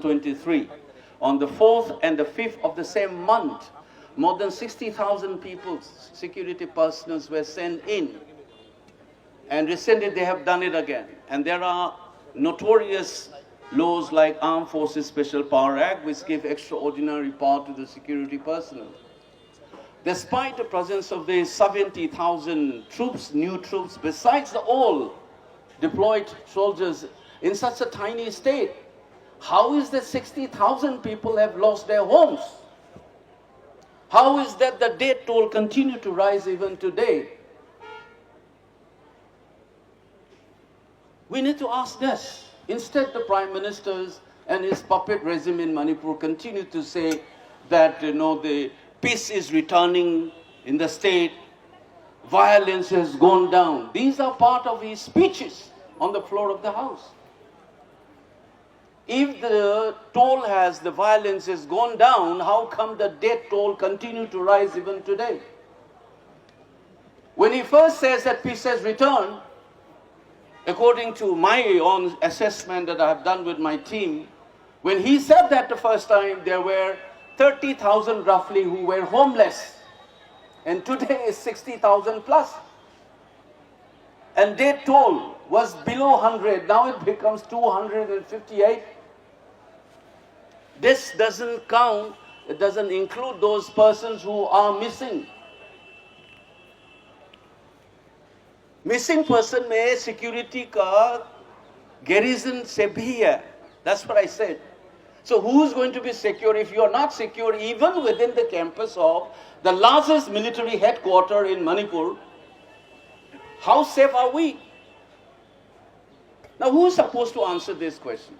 23. On the 4th and the 5th of the same month, more than 60,000 people, security personnel were sent in. And recently they have done it again. And there are notorious laws like Armed Forces Special Power Act, which give extraordinary power to the security personnel. Despite the presence of the 70,000 troops, new troops, besides the all deployed soldiers in such a tiny state, how is that 60,000 people have lost their homes? How is that the death toll continue to rise even today? We need to ask this. Instead, the Prime Ministers and his puppet regime in Manipur continue to say that, the peace is returning in the state, violence has gone down. These are part of his speeches on the floor of the House. If the toll the violence has gone down, how come the death toll continue to rise even today? When he first says that peace has returned, according to my own assessment that I have done with my team, when he said that the first time, there were 30,000 roughly who were homeless. And today is 60,000 plus. And death toll was below 100. Now it becomes 258. This doesn't count, it doesn't include those persons who are missing. Missing person में security का garrison से भी है. That's what I said. So who's going to be secure if you are not secure even within the campus of the largest military headquarters in Manipur? How safe are we? Now who's supposed to answer these questions?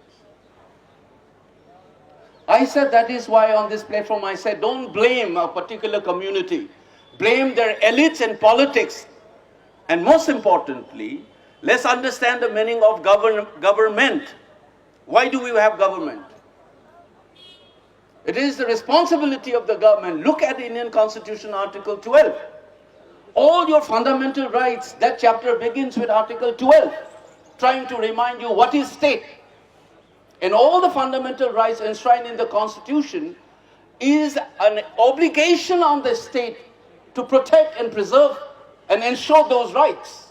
I said that is why on this platform I said don't blame a particular community. Blame their elites and politics. And most importantly, let's understand the meaning of government. Why do we have government? It is the responsibility of the government. Look at the Indian Constitution, Article 12. All your fundamental rights, that chapter begins with Article 12, trying to remind you what is state. And all the fundamental rights enshrined in the Constitution is an obligation on the state to protect and preserve and ensure those rights.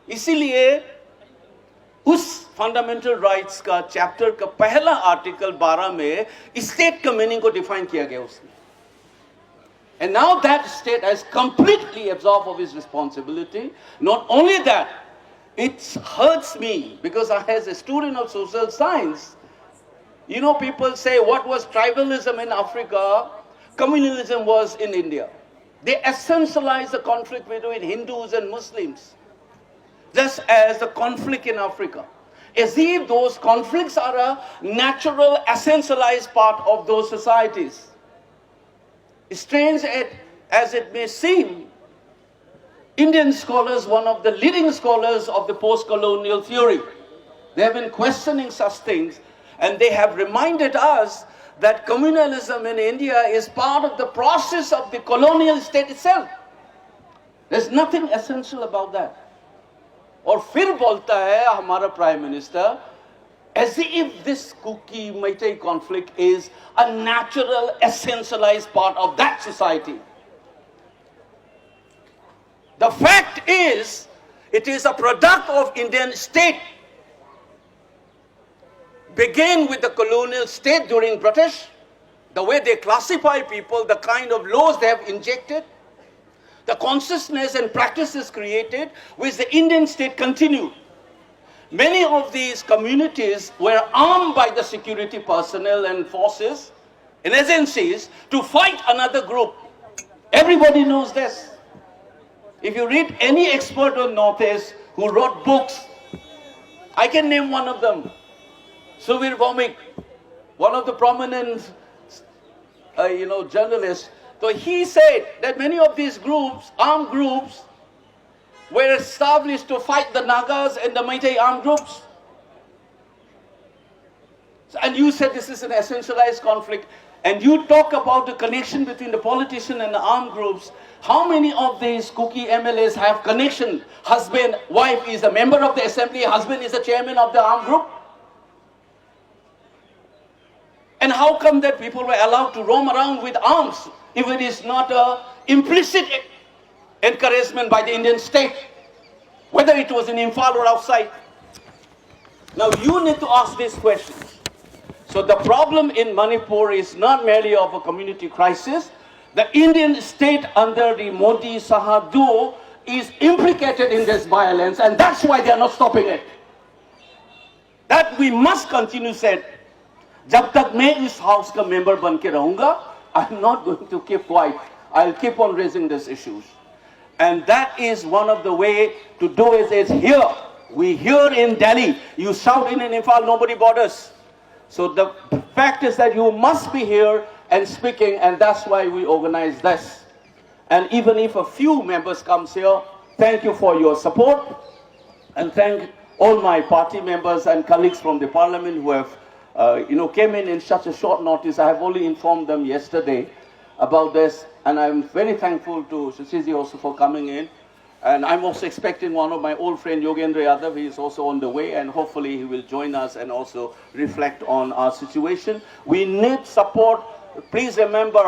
इसीलिए उस fundamental rights का chapter का पहला article 12 में state का meaning को define किया गया उसमें. And now that state has completely absorbed of its responsibility. Not only that, it hurts me because as a student of social science, people say what was tribalism in Africa, communalism was in India. They essentialize the conflict between Hindus and Muslims, just as the conflict in Africa. As if those conflicts are a natural, essentialized part of those societies. Strange as it may seem, Indian scholars, one of the leading scholars of the post-colonial theory, they have been questioning such things, and they have reminded us that communalism in India is part of the process of the colonial state itself. There's nothing essential about that. और फिर बोलता है हमारा Prime Minister, as if this Kuki-Meitei conflict is a natural, essentialized part of that society. The fact is, it is a product of Indian state. Began with the colonial state during British, the way they classify people, the kind of laws they have injected, the consciousness and practices created, which the Indian state continued. Many of these communities were armed by the security personnel and forces and agencies to fight another group. Everybody knows this. If you read any expert on Northeast who wrote books, I can name one of them. Suvir Vomik, one of the prominent journalists. So he said that many of these groups, armed groups, were established to fight the Nagas and the Meitei armed groups. And you said this is an essentialized conflict. And you talk about the connection between the politician and the armed groups. How many of these Kuki MLAs have connection? Husband, wife is a member of the assembly, husband is the chairman of the armed group. how come that people were allowed to roam around with arms if it is not an implicit encouragement by the Indian state, whether it was in Imphal or outside? Now you need to ask these questions. So the problem in Manipur is not merely of a community crisis. The Indian state under the Modi-Saha duo is implicated in this violence, and that's why they are not stopping it. That we must continue said. जब तक मैं इस house का member बन के रहूँगा, I'm not going to keep quiet. I'll keep on raising these issues. And that is one of the way to do it is here. We here in Delhi, you shout in Imphal, nobody bothers. So the fact is that you must be here and speaking, and that's why we organize this. And even if a few members comes here, thank you for your support, and thank all my party members and colleagues from the parliament who have came in such a short notice. I have only informed them yesterday about this, and I'm very thankful to Shashi also for coming in. And I'm also expecting one of my old friend Yogendra Yadav. He is also on the way, and hopefully he will join us and also reflect on our situation. We need support. Please remember,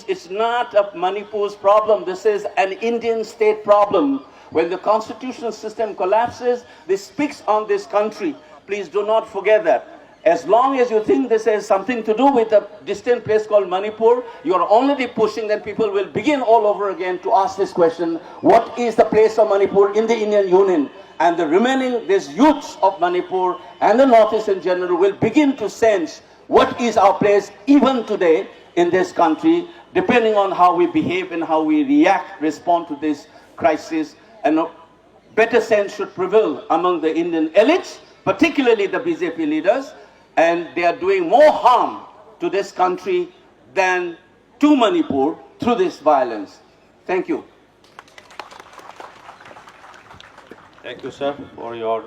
it's not a Manipur's problem. This is an Indian state problem. When the constitutional system collapses, this speaks on this country. Please do not forget that. As long as you think this has something to do with a distant place called Manipur, you are already pushing, then people will begin all over again to ask this question, what is the place of Manipur in the Indian Union? And the remaining, these youths of Manipur and the Northeast in general will begin to sense what is our place even today in this country, depending on how we behave and how we react, respond to this crisis. And a better sense should prevail among the Indian elites, particularly the BJP leaders. And they are doing more harm to this country than to Manipur through this violence. Thank you. Thank you, sir, for your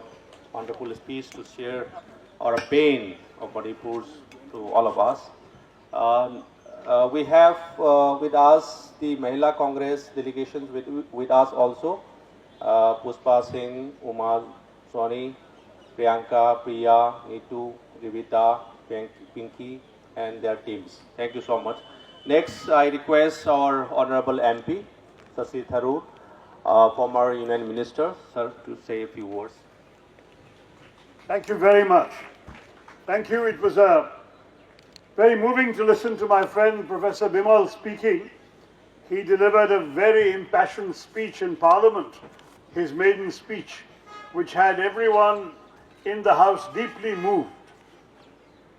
wonderful speech to share our pain of Manipur to all of us. We have with us the Mahila Congress delegations with us also. Puspa Singh, Umar, Soni, Priyanka, Priya, Neetu, Rivita, Pinky, and their teams. Thank you so much. Next, I request our Honorable MP, Shashi Tharoor, former Union Minister, sir, to say a few words. Thank you very much. Thank you. It was very moving to listen to my friend Professor Bimol speaking. He delivered a very impassioned speech in Parliament, his maiden speech, which had everyone in the House deeply moved.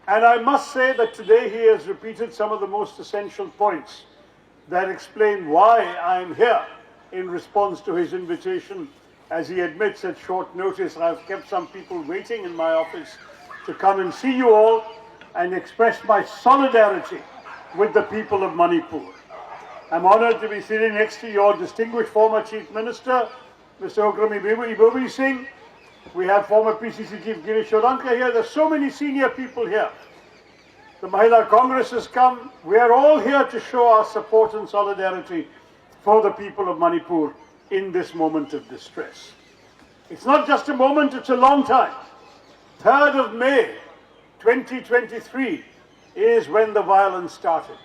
And I must say that today he has repeated some of the most essential points that explain why I am here in response to his invitation. As he admits at short notice, I've kept some people waiting in my office to come and see you all and express my solidarity with the people of Manipur. I'm honored to be sitting next to your distinguished former Chief Minister, Mr. Okrami Ibobi Singh. We have former PCC Chief Girish Shodanka here. There's so many senior people here. The Mahila Congress has come. We are all here to show our support and solidarity for the people of Manipur in this moment of distress. It's not just a moment, it's a long time. 3rd of May, 2023 is when the violence started.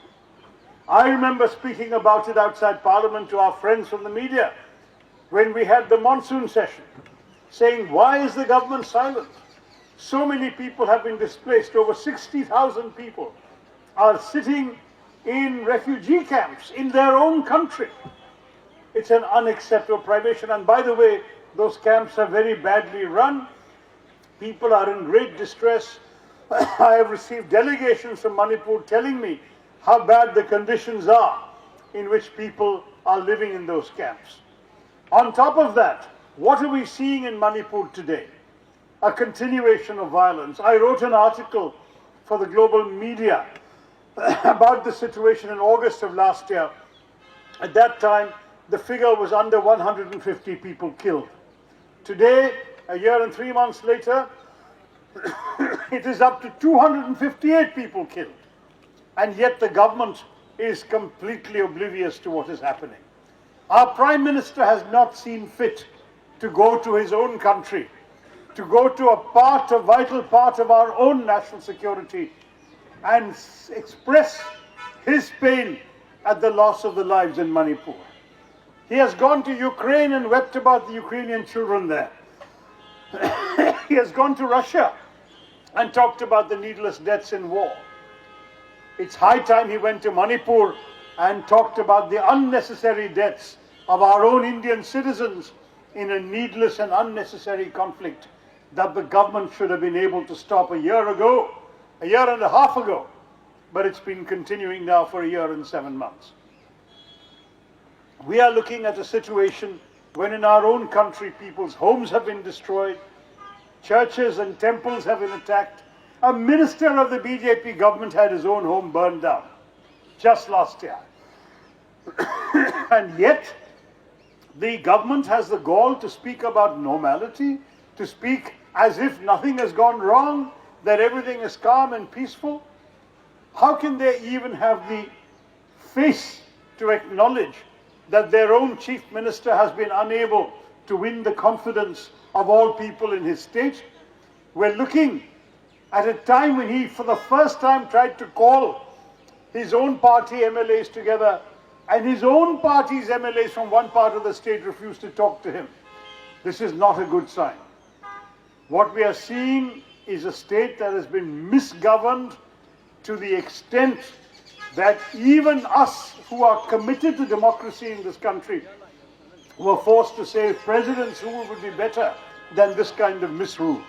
I remember speaking about it outside Parliament to our friends from the media when we had the monsoon session, saying, why is the government silent? So many people have been displaced. Over 60,000 people are sitting in refugee camps in their own country. It's an unacceptable privation. And by the way, those camps are very badly run. People are in great distress. I have received delegations from Manipur telling me how bad the conditions are in which people are living in those camps. On top of that, what are we seeing in Manipur today? A continuation of violence. I wrote an article for the global media about the situation in August of last year. At that time, the figure was under 150 people killed. Today, a year and 3 months later, it is up to 258 people killed. And yet the government is completely oblivious to what is happening. Our Prime Minister has not seen fit to go to his own country, to go to a vital part of our own national security and express his pain at the loss of the lives in Manipur. He has gone to Ukraine and wept about the Ukrainian children there. He has gone to Russia and talked about the needless deaths in war. It's high time he went to Manipur and talked about the unnecessary deaths of our own Indian citizens in a needless and unnecessary conflict that the government should have been able to stop a year and a half ago, but it's been continuing now for a year and 7 months. We are looking at a situation when in our own country people's homes have been destroyed, churches and temples have been attacked. A minister of the BJP government had his own home burned down just last year. And yet, the government has the gall to speak about normality, to speak as if nothing has gone wrong, that everything is calm and peaceful. How can they even have the face to acknowledge that their own chief minister has been unable to win the confidence of all people in his state? We're looking at a time when he, for the first time, tried to call his own party MLAs together, and his own party's MLAs from one part of the state refused to talk to him. This is not a good sign. What we are seeing is a state that has been misgoverned to the extent that even us who are committed to democracy in this country were forced to say president's rule would be better than this kind of misrule.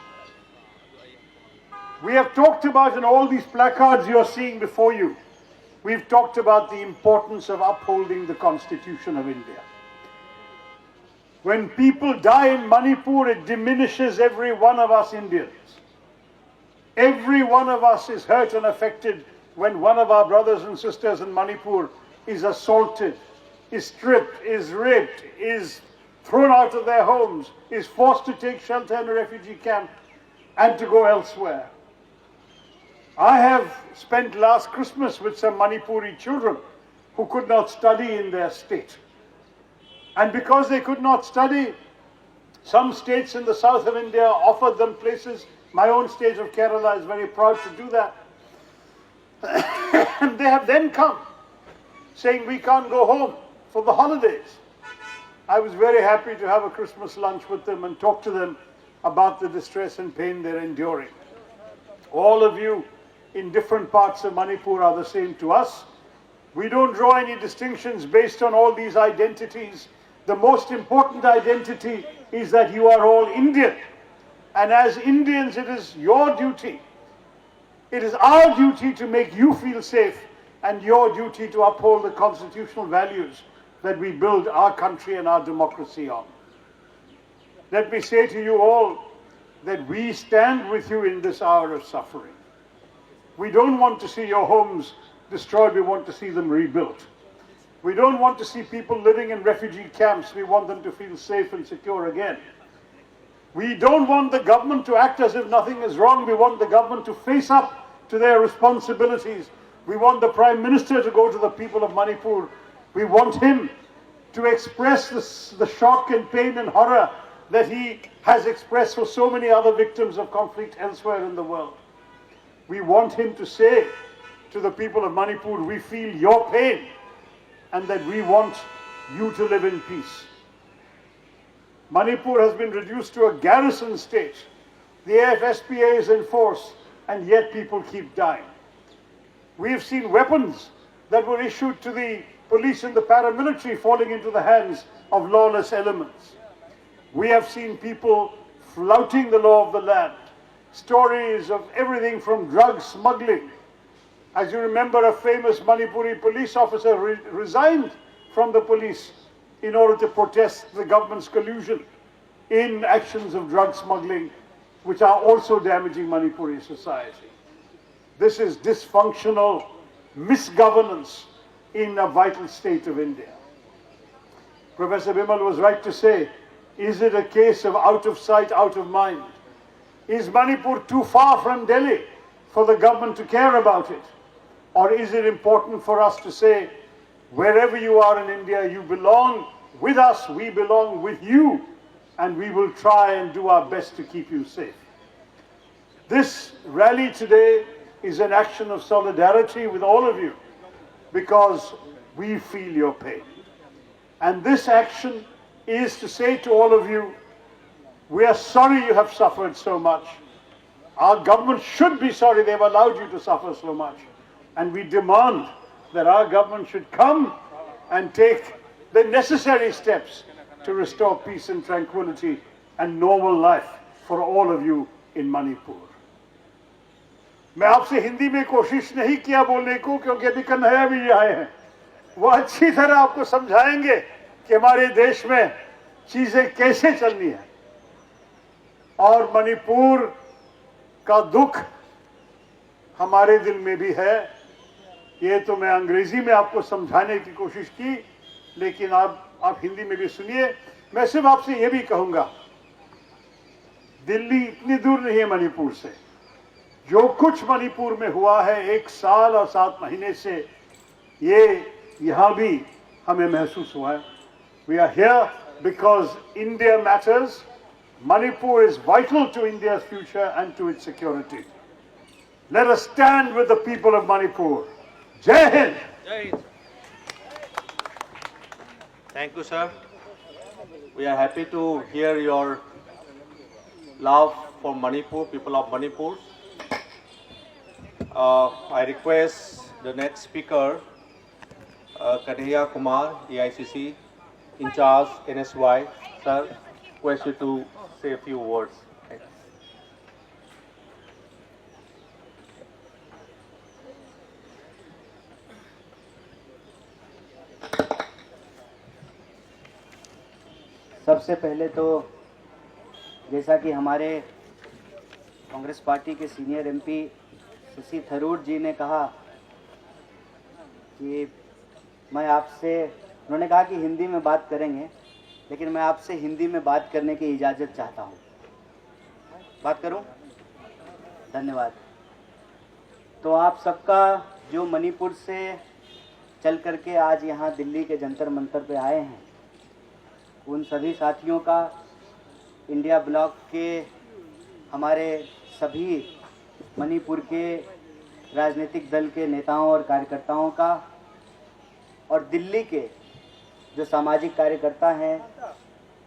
We have talked about in all these placards you are seeing before you, we've talked about the importance of upholding the Constitution of India. When people die in Manipur, it diminishes every one of us Indians. Every one of us is hurt and affected when one of our brothers and sisters in Manipur is assaulted, is stripped, is raped, is thrown out of their homes, is forced to take shelter in a refugee camp and to go elsewhere. I have spent last Christmas with some Manipuri children who could not study in their state. And because they could not study, some states in the south of India offered them places. My own state of Kerala is very proud to do that. And they have then come saying we can't go home for the holidays. I was very happy to have a Christmas lunch with them and talk to them about the distress and pain they're enduring. All of you in different parts of Manipur are the same to us. We don't draw any distinctions based on all these identities. The most important identity is that you are all Indian. And as Indians, it is your duty, it is our duty to make you feel safe and your duty to uphold the constitutional values that we build our country and our democracy on. Let me say to you all that we stand with you in this hour of suffering. We don't want to see your homes destroyed, we want to see them rebuilt. We don't want to see people living in refugee camps, we want them to feel safe and secure again. We don't want the government to act as if nothing is wrong, we want the government to face up to their responsibilities. We want the Prime Minister to go to the people of Manipur. We want him to express the shock and pain and horror that he has expressed for so many other victims of conflict elsewhere in the world. We want him to say to the people of Manipur, we feel your pain and that we want you to live in peace. Manipur has been reduced to a garrison state. The AFSPA is in force and yet people keep dying. We have seen weapons that were issued to the police and the paramilitary falling into the hands of lawless elements. We have seen people flouting the law of the land. Stories of everything from drug smuggling. As you remember, a famous Manipuri police officer resigned from the police in order to protest the government's collusion in actions of drug smuggling, which are also damaging Manipuri society. This is dysfunctional misgovernance in a vital state of India. Professor Bimol was right to say, is it a case of out of sight, out of mind? Is Manipur too far from Delhi for the government to care about it? Or is it important for us to say, wherever you are in India, you belong with us, we belong with you, and we will try and do our best to keep you safe. This rally today is an action of solidarity with all of you because we feel your pain. And this action is to say to all of you, we are sorry you have suffered so much. Our government should be sorry they've allowed you to suffer so much. And we demand that our government should come and take the necessary steps to restore peace and tranquility and normal life for all of you in Manipur. मैं आपसे हिंदी में कोशिश नहीं किया बोलने को क्योंकि अभी कन्हैया भी आए हैं, वो अच्छी तरह आपको समझाएंगे कि हमारे देश में चीजें कैसे चलनी है। और मणिपुर का दुख हमारे दिल में भी है। ये तो मैं अंग्रेजी में आपको समझाने की कोशिश की, लेकिन आप हिंदी में भी सुनिए। मैं सिर्फ आपसे ये भी कहूंगा, दिल्ली इतनी दूर नहीं है मणिपुर से। जो कुछ मणिपुर में हुआ है 1 साल और 7 महीने से, ये यहाँ भी हमें महसूस हुआ है। We are here because India matters. Manipur is vital to India's future and to its security. Let us stand with the people of Manipur. Jai Hind! Jai Hind. Thank you, sir. We are happy to hear your love for Manipur, people of Manipur. I request the next speaker, Kanhaiya Kumar, AICC, in charge NSY. Sir, request you to say a few words. सबसे पहले तो जैसा कि हमारे Congress party के senior MP Shashi Tharoor जी ने कहा कि मैं आपसे, उन्होंने कहा कि हिंदी में बात करेंगे, लेकिन मैं आपसे हिंदी में बात करने की इजाज़त चाहता हूँ। बात करूँ? धन्यवाद। तो आप सबका जो मणिपुर से चल करके आज यहाँ दिल्ली के जंतर मंतर पे आए हैं, उन सभी साथियों का, इंडिया ब्लॉक के हमारे सभी मणिपुर के राजनीतिक दल के नेताओं और कार्यकर्ताओं का, और दिल्ली के जो सामाजिक कार्यकर्ता हैं,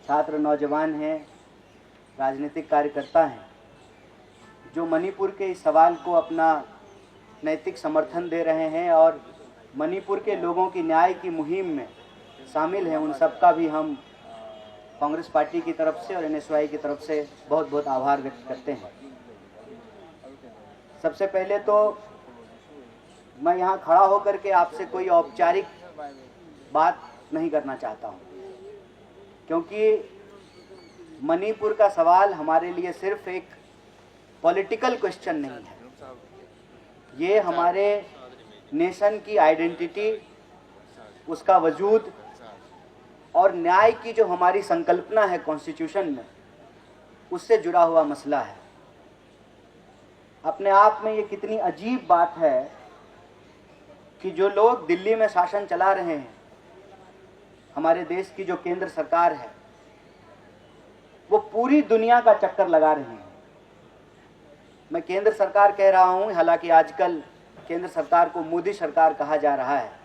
छात्र नौजवान हैं, राजनीतिक कार्यकर्ता हैं, जो मणिपुर के इस सवाल को अपना नैतिक समर्थन दे रहे हैं और मणिपुर के लोगों की न्याय की मुहिम में शामिल हैं, उन सबका भी हम कांग्रेस पार्टी की तरफ से और एनएसवाई की तरफ से बहुत बहुत आभार व्यक्त करते हैं। सबसे पहले तो मैं यहाँ खड़ा होकर के आपसे कोई औपचारिक बात नहीं करना चाहता हूँ, क्योंकि मणिपुर का सवाल हमारे लिए सिर्फ एक पॉलिटिकल क्वेश्चन नहीं है। ये हमारे नेशन की आइडेंटिटी, उसका वजूद और न्याय की जो हमारी संकल्पना है कॉन्स्टिट्यूशन में, उससे जुड़ा हुआ मसला है। अपने आप में ये कितनी अजीब बात है कि जो लोग दिल्ली में शासन चला रहे हैं, हमारे देश की जो केंद्र सरकार है, वो पूरी दुनिया का चक्कर लगा रहे हैं। मैं केंद्र सरकार कह रहा हूँ, हालांकि आजकल केंद्र सरकार को मोदी सरकार कहा जा रहा है।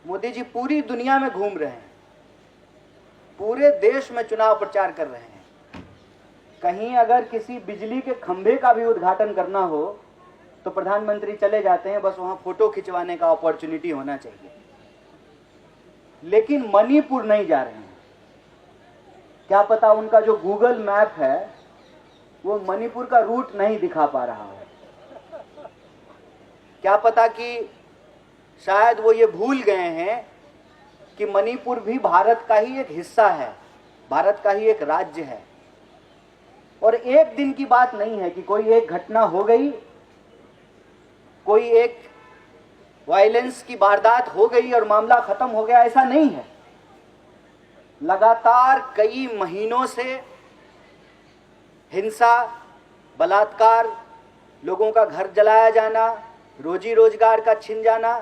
मोदी जी पूरी दुनिया में घूम रहे हैं, पूरे देश में चुनाव प्रचार कर रहे हैं। कहीं अगर किसी बिजली के खंभे का भी उद्घाटन करना हो तो प्रधानमंत्री चले जाते हैं, बस वहां फोटो खिंचवाने का अपॉर्चुनिटी होना चाहिए। लेकिन मणिपुर नहीं जा रहे हैं। क्या पता उनका जो गूगल मैप है वो मणिपुर का रूट नहीं दिखा पा रहा है। क्या पता कि शायद वो ये भूल गए हैं कि मणिपुर भी भारत का ही एक हिस्सा है, भारत का ही एक राज्य है। और एक दिन की बात नहीं है कि कोई एक घटना हो गई, कोई एक वायलेंस की वारदात हो गई और मामला खत्म हो गया, ऐसा नहीं है। लगातार कई महीनों से हिंसा, बलात्कार, लोगों का घर जलाया जाना, रोजी रोजगार का छिन जाना,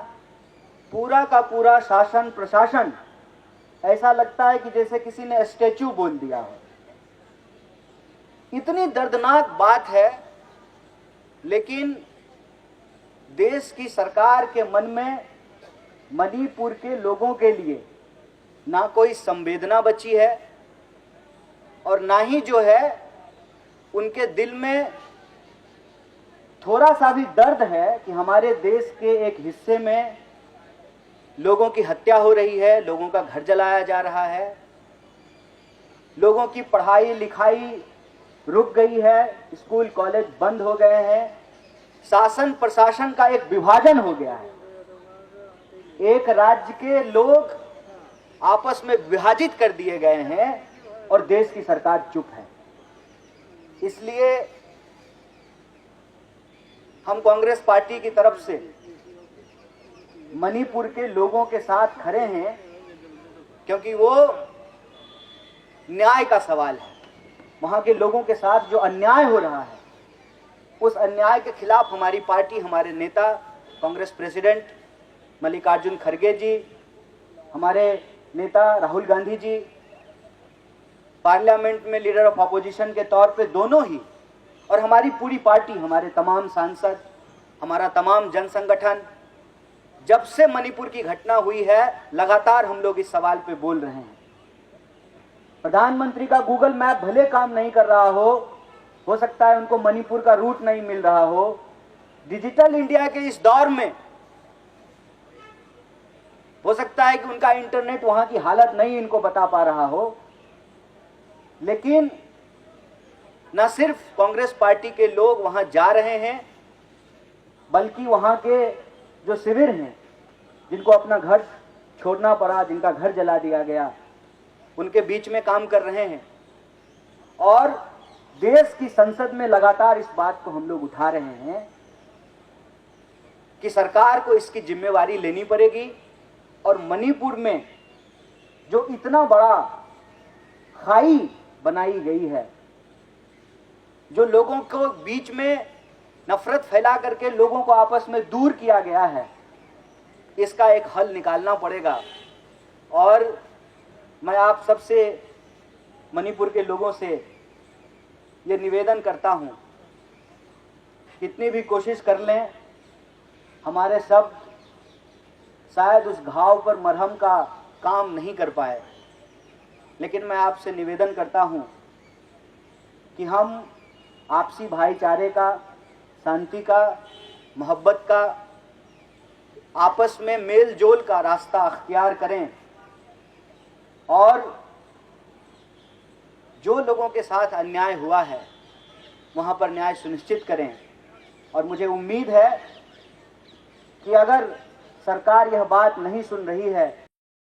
पूरा का पूरा शासन प्रशासन ऐसा लगता है कि जैसे किसी ने स्टैचू बोल दिया हो। इतनी दर्दनाक बात है, लेकिन देश की सरकार के मन में मणिपुर के लोगों के लिए ना कोई संवेदना बची है और ना ही जो है उनके दिल में थोड़ा सा भी दर्द है कि हमारे देश के एक हिस्से में लोगों की हत्या हो रही है, लोगों का घर जलाया जा रहा है, लोगों की पढ़ाई लिखाई रुक गई है, स्कूल कॉलेज बंद हो गए हैं, शासन प्रशासन का एक विभाजन हो गया है। एक राज्य के लोग आपस में विभाजित कर दिए गए हैं और देश की सरकार चुप है। इसलिए हम कांग्रेस पार्टी की तरफ से मणिपुर के लोगों के साथ खड़े हैं, क्योंकि वो न्याय का सवाल है। वहां के लोगों के साथ जो अन्याय हो रहा है, उस अन्याय के खिलाफ हमारी पार्टी, हमारे नेता कांग्रेस प्रेसिडेंट मल्लिकार्जुन खड़गे जी, हमारे नेता राहुल गांधी जी, पार्लियामेंट में लीडर ऑफ अपोजिशन के तौर पे दोनों ही, और हमारी पूरी पार्टी, हमारे तमाम सांसद, हमारा तमाम जन संगठन, जब से मणिपुर की घटना हुई है लगातार हम लोग इस सवाल पे बोल रहे हैं। प्रधानमंत्री का गूगल मैप भले काम नहीं कर रहा हो सकता है उनको मणिपुर का रूट नहीं मिल रहा हो, डिजिटल इंडिया के इस दौर में हो सकता है कि उनका इंटरनेट वहां की हालत नहीं इनको बता पा रहा हो, लेकिन न सिर्फ कांग्रेस पार्टी के लोग वहां जा रहे हैं, बल्कि वहां के जो शिविर हैं, जिनको अपना घर छोड़ना पड़ा, जिनका घर जला दिया गया, उनके बीच में काम कर रहे हैं। और देश की संसद में लगातार इस बात को हम लोग उठा रहे हैं कि सरकार को इसकी जिम्मेवारी लेनी पड़ेगी और मणिपुर में जो इतना बड़ा खाई बनाई गई है, जो लोगों को बीच में नफरत फैला करके लोगों को आपस में दूर किया गया है, इसका एक हल निकालना पड़ेगा। और मैं आप सबसे, मणिपुर के लोगों से ये निवेदन करता हूं, कितनी भी कोशिश कर लें, हमारे शब्द शायद उस घाव पर मरहम का काम नहीं कर पाए, लेकिन मैं आपसे निवेदन करता हूं कि हम आपसी भाईचारे का, शांति का, मोहब्बत का, आपस में मेल जोल का रास्ता अख्तियार करें और जो लोगों के साथ अन्याय हुआ है वहां पर न्याय सुनिश्चित करें। और मुझे उम्मीद है कि अगर सरकार यह बात नहीं सुन रही है